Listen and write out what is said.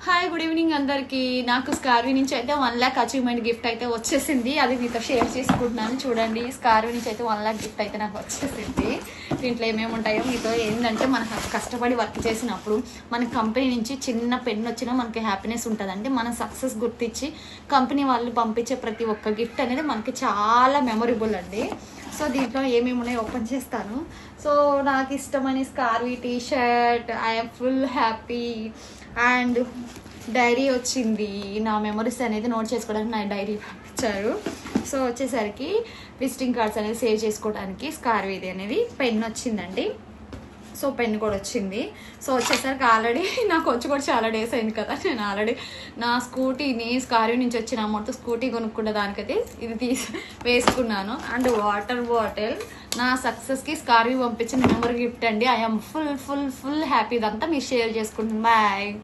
Hi good evening అందరికి. నాకు స్కార్వీ నుంచి అయితే 1 lakh అచీవ్మెంట్ గిఫ్ట్ అయితే వచ్చేసింది. అది మీతో షేర్ చేసుకుంటున్నాను. చూడండి, స్కార్వీ నుంచి అయితే 1 lakh గిఫ్ట్ అయితే నాకు వచ్చేసింది. దీంట్లో ఏమేమి ఉంటాయో మీతో ఏంటంటే, మనకు కష్టపడి వర్క్ చేసినప్పుడు మన కంపెనీ నుంచి చిన్న పెన్ వచ్చినా మనకి హ్యాపీనెస్ ఉంటుందండి. మన సక్సెస్ గుర్తించి కంపెనీ వాళ్ళు పంపించే ప్రతి ఒక్క గిఫ్ట్ అనేది మనకి చాలా మెమొరబుల్ అండి. సో దీంట్లో ఏమేమి ఉన్నాయో ఓపెన్ చేస్తాను. సో నాకు ఇష్టమైన స్కార్వీ T shirt, I'm full happy. And diary వచ్చింది. నా మెమరీస్ అనేది నోట్ చేసుకోవడానికి నా డైరీ పంపించారు. సో వచ్చేసరికి విజిటింగ్ కార్డ్స్ అనేది సేవ్ చేసుకోవడానికి స్కార్వీది అనేది పెన్ వచ్చిందండి. సో పెన్ కూడా వచ్చింది. సో వచ్చేసరికి ఆల్రెడీ నాకు వచ్చి కూడా చాలా డేస్ అయింది కదా. నేను ఆల్రెడీ నా స్కూటీని స్కార్వీ నుంచి వచ్చిన అమౌంట్ స్కూటీ కొనుక్కున్న దానికైతే ఇది వేసుకున్నాను. అండ్ వాటర్ బాటిల్ నా సక్సెస్కి స్కార్వీ పంపించిన మెమరీ గిఫ్ట్ అండి. I'm full happy. ఇదంతా మీరు షేర్ చేసుకుంటున్నాను. బాయ్.